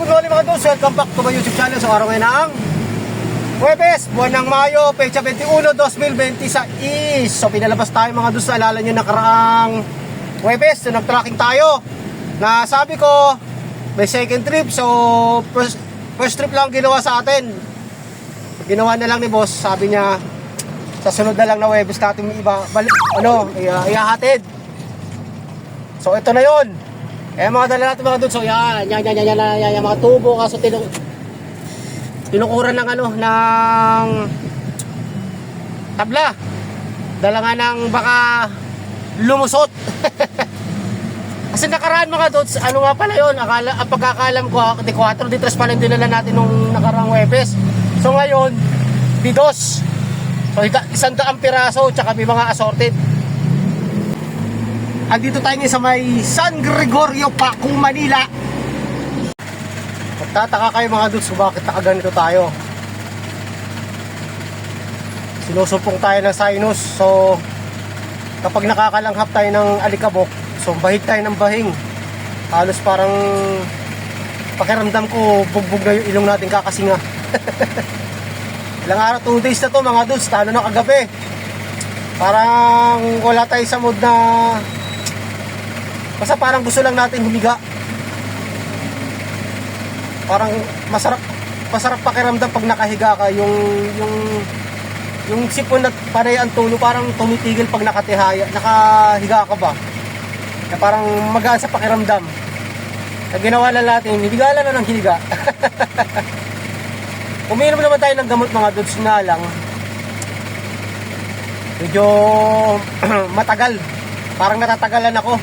Good morning mga dos, welcome back to my YouTube channel. So araw ngayon ng Huwebes, buwan ng Mayo, pecha 21, 2026. So pinalabas tayo mga dos, alala nyo nakaraang Huwebes, so nag-tracking tayo. Na sabi ko, may second trip, so first trip lang ginawa sa atin. Ginawa na lang ni boss, sabi niya, sa sunod na lang na Huwebes natin iba, ihahatid. So ito na yon. Mga dala natin mga dudes, so yan mga tubo, kaso tinukuran ng ng tabla. Dala nga ng baka lumusot. Kasi nakaraan mga dudes, ano nga pala yun, ang pagkakalam ko, di 4, di 3 pala yung dinala natin nung nakaraang Huwebes. So ngayon, di 2. So 100 piraso, tsaka may mga assorted. Andito tayo ngayon sa may San Gregorio, Paco, Manila. Magtataka kayo mga dudes kung bakit nakaganito tayo. Sinusumpong tayo ng sinus. So kapag nakakalanghap tayo ng alikabok, so bahig tayo ng bahing. Halos parang pakiramdam ko bugbog na yung ilong natin kakasinga. Ilang araw, 2 days na to mga dudes, talo na kagabi. Parang wala tayo sa mood na, basta parang gusto lang natin humiga. Parang masarap pakiramdam pag nakahiga ka. Yung sipon na panay ang tulo, parang tumitigil pag nakahiga ka ba. Na parang magaan sa pakiramdam. Na ginawa lang natin, higa lang na ng higa. Uminom naman tayo ng gamot mga dudes na lang. Medyo matagal. Parang natatagalan ako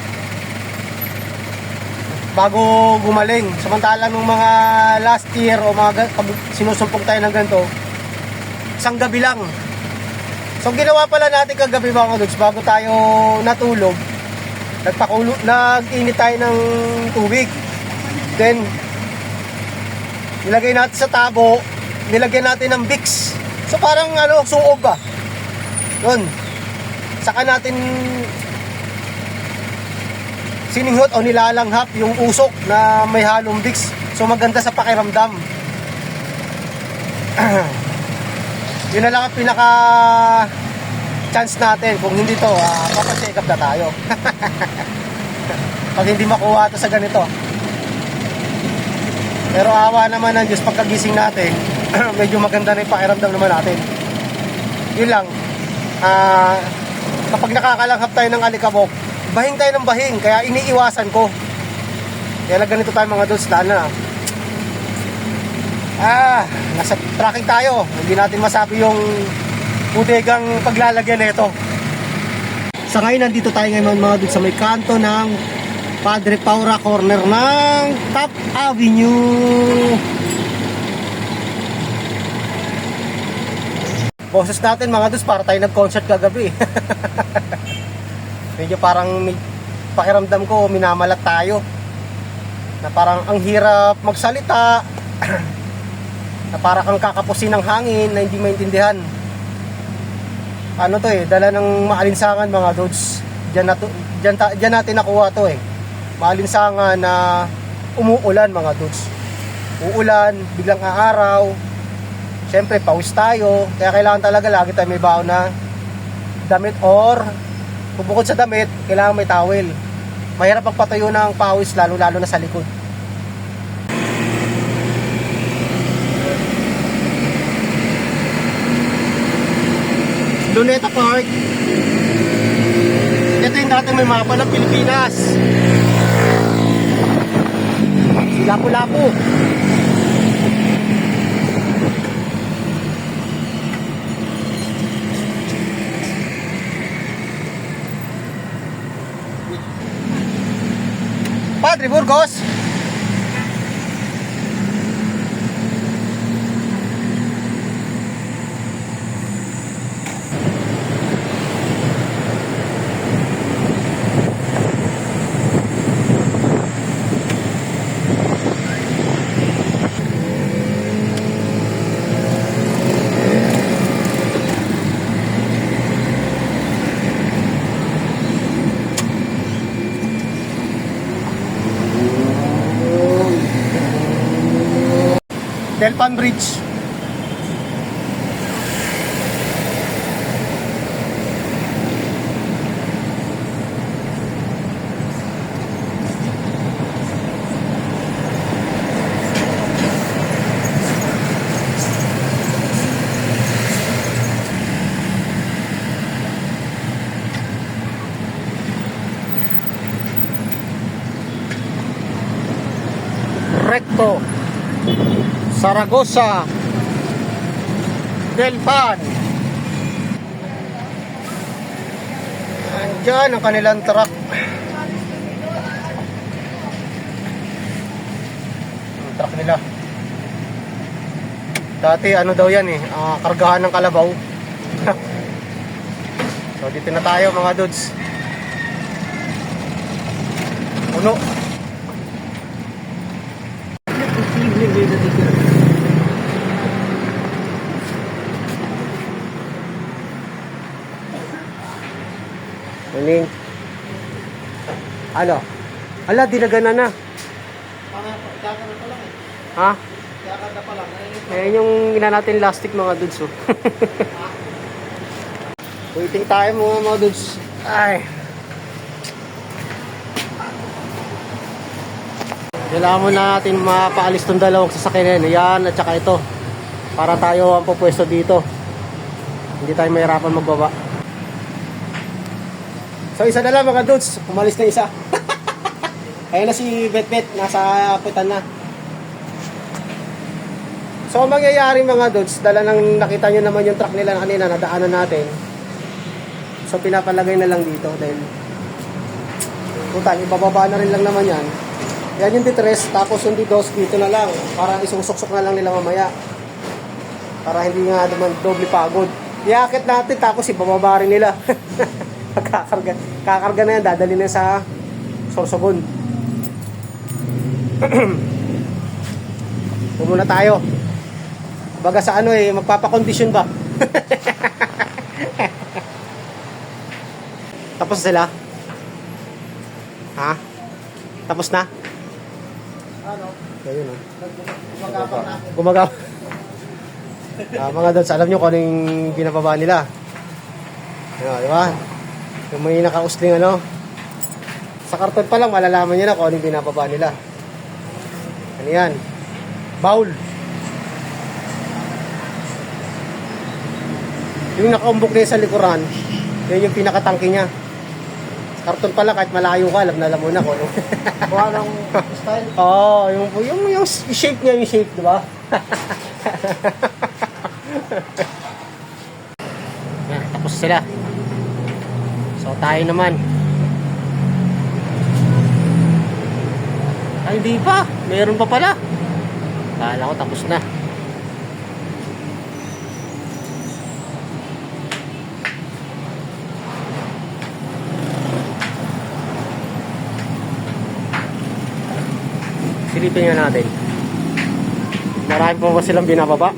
bago gumaling. Samantala nung mga last year o mga pag sinusumpong tayo ng ganito, isang gabi lang. So ginawa pala natin kagabi mga dudes, bago tayo natulog, nag-init tayo ng tubig. Then nilagay natin sa tabo, nilagyan natin ng Vicks. So parang suob ba? Yun. Saka natin sininghot o nilalanghap yung usok na may halong Vicks. So maganda sa pakiramdam. Yun na lang ang pinaka chance natin. Kung hindi to, papacheck up na tayo. Pag hindi makuha to sa ganito. Pero awa naman ng Diyos, pagkagising natin, medyo maganda na yung pakiramdam naman natin. Yun lang. Kapag nakakalanghap tayo ng alikabok, bahing tayo ng bahing, kaya iniiwasan ko. Kaya na ganito tayo mga dudes, na nasa tracking tayo. Hindi natin masabi yung budegang paglalagyan nito. Sa ngayon, nandito tayo ngayon mga dudes sa may kanto ng Padre Paura corner ng Top Avenue. Boses natin mga dudes, para tayo nag-concert kagabi. Medyo parang pakiramdam ko minamalat tayo. Na parang ang hirap magsalita. Na parang kang kakapusin ng hangin na hindi maintindihan. Ano to dala ng maalinsangan mga dudes. Diyan natin nakuha to maalinsangan na umuulan mga dudes. Uulan, biglang aaraw. Siyempre pawis tayo. Kaya kailangan talaga lagi tayo may baon na damit, or bukod sa damit, kailangan may towel. Mahirap magpatayo ng pawis, lalo na sa likod. Luneta Park. Ito yung dati may mapa ng Pilipinas. Lapu-Lapu. Padre Burgos. Delpan Bridge. Recto, Saragossa, Delpan. Andyan ang kanilang truck. Ang truck nila. Dati ano daw yan kargahan ng kalabaw. So dito na tayo mga dudes. Puno. Muling. Ano? Ala, dinagana na. Ha? Ayan yung gina natin plastic mga dudes. Oh. Waiting tayo mga dudes. Ay. Kailangan mo natin mapaalis itong dalawang sasakyan. Yan at saka ito. Para tayo ang pupwesto dito. Hindi tayo mahirapan magbaba. So isa na lang mga dudes, umalis na isa. Ayun na si Bet-Bet, nasa putan na. So ang mangyayari mga dudes, dala nang nakita nyo naman yung truck nila kanina, nadaanan natin. So pinapalagay na lang dito dahil putan, ibababa na rin lang naman yan. Yan yung D3, tapos yung D2 dito na lang, para isusuksok na lang nila mamaya. Para hindi nga naman doble pagod. Iakit natin, tapos ibababa rin nila. Kakarga na yan, dadali na sa Sorsogon. Pumunta tayo. Baga sa magpapakondisyon ba? Tapos sila? Ha? Tapos na? Ano? Ayun o. Gumagapang na. Gumagapang. Mga dods, alam nyo kung ano yung ginababa nila. Di ba? Yung may nakausling sa karton pa lang malalaman nyo na kung anong binababa nila. Ano yan? Bowl. Yung nakaumbok niya sa likuran, yun yung pinakatangke niya. Sa karton pa lang kahit malayo ka, alam mo na kung ano. Buha ng style? Oo, yung shape niya, yung shape, di ba? Tapos sila. So tayo naman. Ay di pa, meron pa pala. Kala ko tapos na. Silipin nga natin. Marami pa ba silang binababa?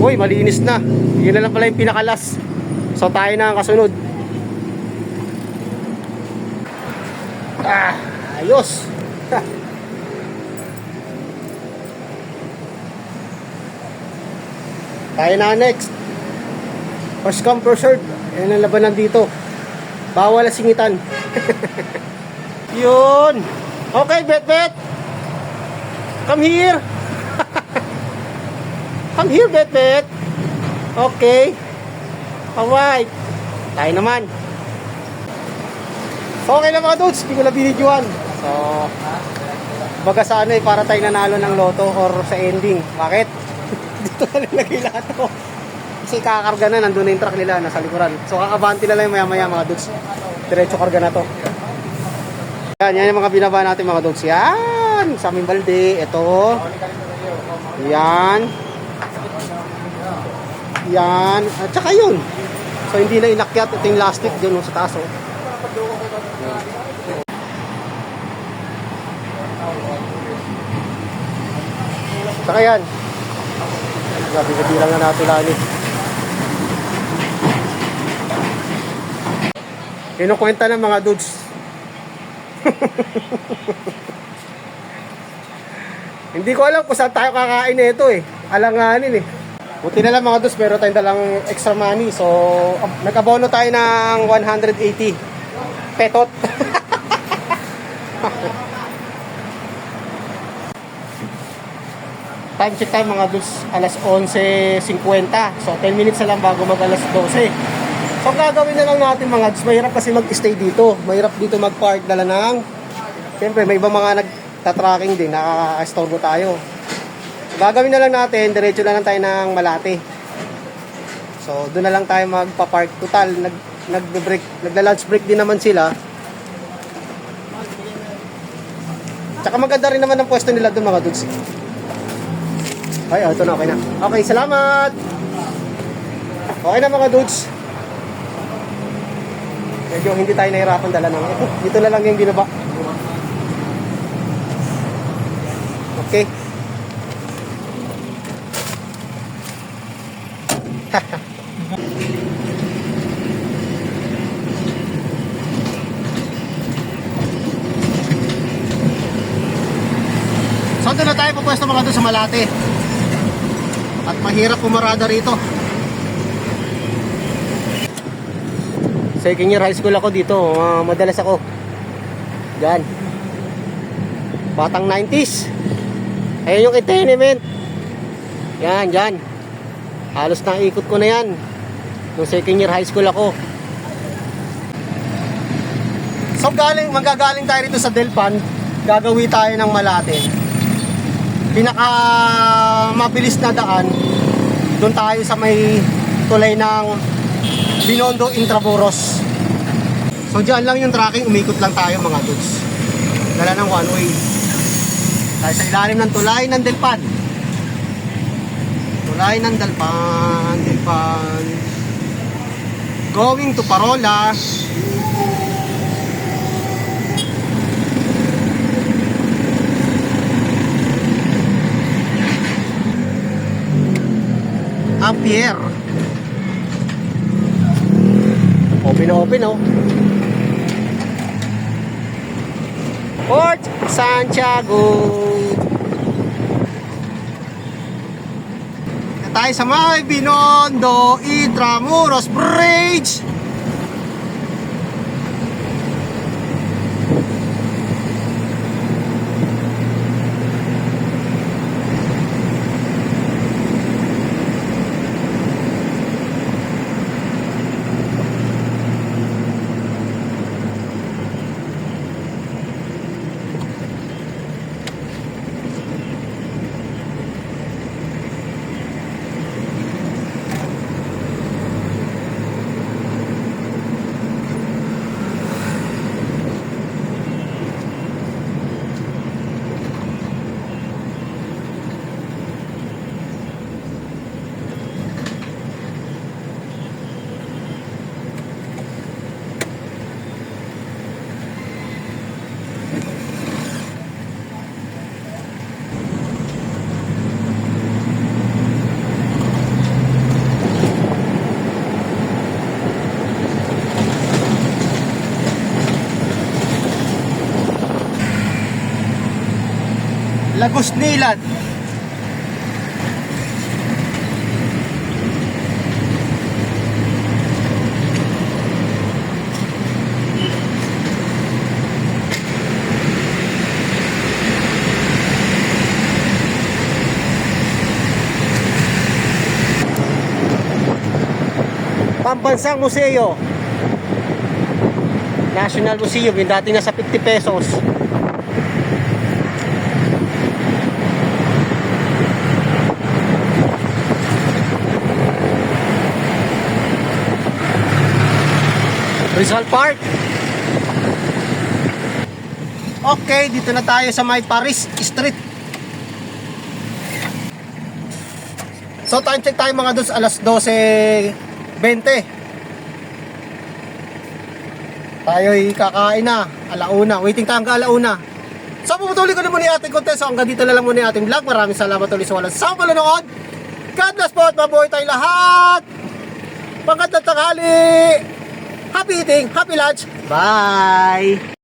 Uy, malinis na. Yun na lang pala yung pinakalas. So tayo na ang kasunod. Ayos. Tayo na next. First come first serve. Yan ang labanan dito. Bawal na singitan. Yun. Okay, Bet-Bet. Come here. Come here, Bet-Bet. Okay. Alright. Tayo naman. So, okay na mga dudes. Hindi ko na binidyoan. So, baga sa para tayo nanalo ng loto or sa ending. Bakit? Dito na nilagay lahat ko. Kasi kakarga na. Nandun na yung truck nila. Nasa likuran. So, kakabante na lang maya-maya mga dudes. Diretso karga na to. Yan yung mga binaba natin mga dudes. Yan. Sa aming balde. Ito. Yan. Yan. At saka yun. So hindi na inakyat. Ito yung plastic dyan sa taas. Saka yan. Gabi-gabi lang na natin lani. Kinukwenta ng mga dudes. Hindi ko alam kung saan tayo kakain nito eh. Alanganin eh. Buti na lang mga dos, meron tayong dalang extra money. So, nag-abono tayo ng 180 petot. Time check time mga dos, alas 11:50. So, 10 minutes na lang bago mag alas 12. So, gagawin na lang natin mga dos, mahirap kasi mag-stay dito. Mahirap dito mag-park dala ng... Siyempre, may iba mga nagtatracking din, nakaka-estorbo tayo. Gagawin na lang natin, diretso na lang tayo ng Malate. So, doon na lang tayo magpa-park. Total, nagla-lunch break din naman sila. Tsaka maganda rin naman ang pwesto nila doon mga dudes. Ay, ito na, okay na. Okay, salamat! Okay na mga dudes. Medyo hindi tayo nahirapan dala ng ito. Dito na lang yung binaba. Okay. So doon na tayo pupwesto mga doon sa Malate. At mahirap pumarada rito. Second year high school ako dito. Madalas ako diyan. Batang 90s. Ayun yung entertainment. Yan, dyan. Halos naikot ko na yan. Nung second year high school ako. So magagaling tayo rito sa Delpan. Gagawin tayo ng Malate. Pinaka mabilis na daan, doon tayo sa may tulay ng Binondo Intramuros. So dyan lang yung tracking, umikot lang tayo mga dudes. Dala ng one way. Tayo sa ilalim ng tulay ng Delpan. Tulay ng Delpan. Going to Parola. Ampere. Open na open oh. Port Santiago. Na tayo sa may Binondo Intramuros Bridge. Lagos Nilad. Pambansang Museo. National Museum, yung dati nasa 50 pesos. Rizal Park. Okay, dito na tayo sa may Paris Street. So time check tayo mga dos, alas 12:20. Tayo'y kakain na, alauna. Waiting time ka alauna. So puputuli ko na muna yung ating content. So hanggang dito na lang muna yung ating vlog. Maraming salamat ulit sa walang sawang panonood. God bless po at mabuhay tayong lahat. Magandang tanghali. Happy eating, happy lunch. Bye!